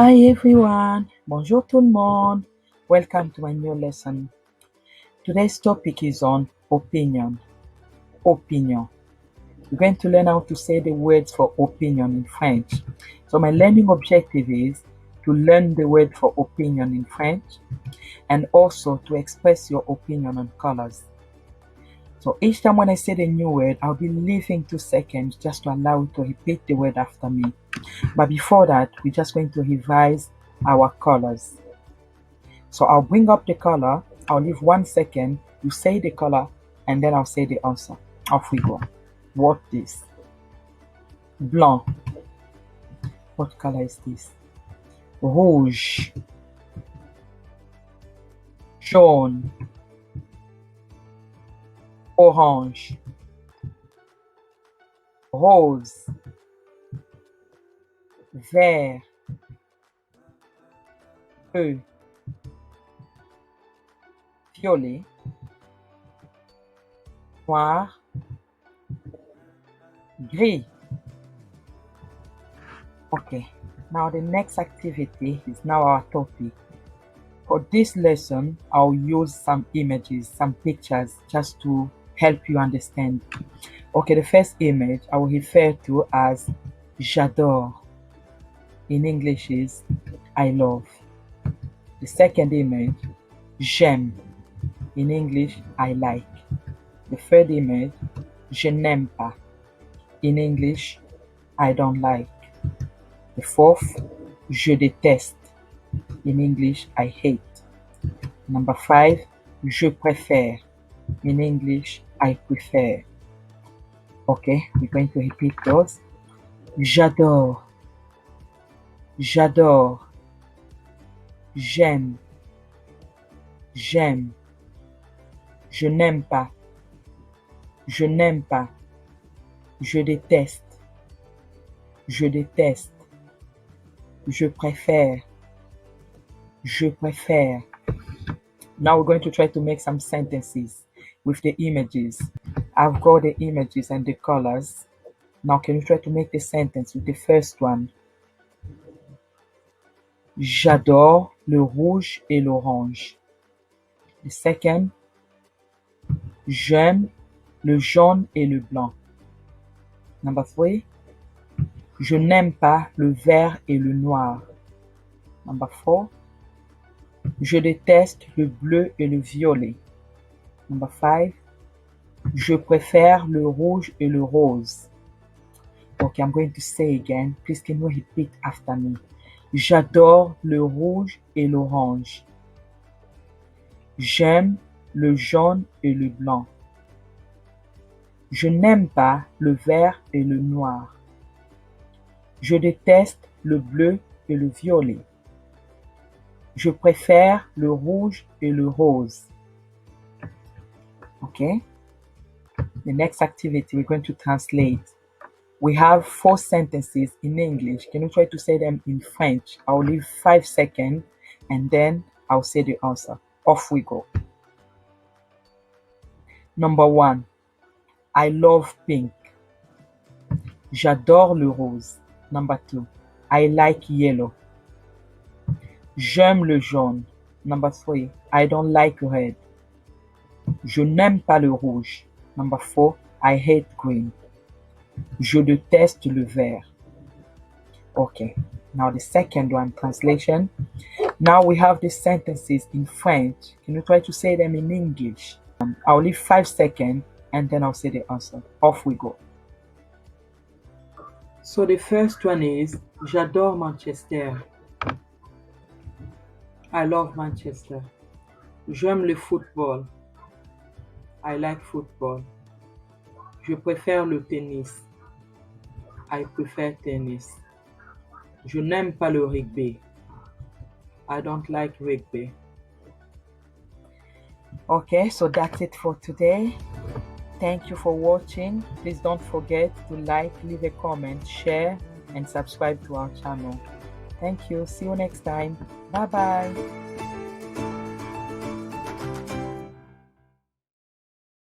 Hi everyone, bonjour tout le monde. Welcome to my new lesson. Today's topic is on opinion. Opinion. We're going to learn how to say the words for opinion in French. So my learning objective is to learn the word for opinion in French and also to express your opinion on colors. So each time when I say the new word, I'll be leaving 2 seconds just to allow you to repeat the word after me. But before that, we're just going to revise our colors. So I'll bring up the color, I'll leave 1 second, you say the color, and then I'll say the answer. Off we go. What is? Blanc. What color is this? Rouge. Jaune. Orange. Rose. Vert. Bleu. Violet. Noir. Gris. Okay, now the next activity is now our topic. For this lesson, I'll use some images, some pictures, just to help you understand. Okay, the first image I will refer to as j'adore. In English is I love. The second image, j'aime. In English, I like. The third image, je n'aime pas. In English, I don't like. The fourth, je déteste. In English, I hate. Number 5, je préfère. In English, I prefer. Okay, we're going to repeat those. J'adore. J'adore. J'aime. J'aime. Je n'aime pas. Je n'aime pas. Je déteste. Je déteste. Je préfère. Je préfère. Now we're going to try to make some sentences with the images. I've got the images and the colors. Now can you try to make the sentence with the first one? J'adore le rouge et l'orange. The second, j'aime le jaune et le blanc. Number 3, je n'aime pas le vert et le noir. Number 4, je déteste le bleu et le violet. Number 5, je préfère le rouge et le rose. Okay, I'm going to say again. Please can you repeat after me? J'adore le rouge et l'orange. J'aime le jaune et le blanc. Je n'aime pas le vert et le noir. Je déteste le bleu et le violet. Je préfère le rouge et le rose. Okay? The next activity we're going to translate. We have 4 sentences in English. Can you try to say them in French? I'll leave 5 seconds and then I'll say the answer. Off we go. Number 1. I love pink. J'adore le rose. Number 2. I like yellow. J'aime le jaune. Number 3. I don't like red. Je n'aime pas le rouge. Number 4. I hate green. Je déteste le vert. Okay, now the second one, translation. Now we have the sentences in French. Can you try to say them in English? I'll leave 5 seconds and then I'll say the answer. Off we go. So the first one is, j'adore Manchester. I love Manchester. J'aime le football. I like football. Je préfère le tennis. I prefer tennis. Je n'aime pas le rugby. I don't like rugby. Okay, so that's it for today. Thank you for watching. Please don't forget to like, leave a comment, share, and subscribe to our channel. Thank you. See you next time. Bye-bye.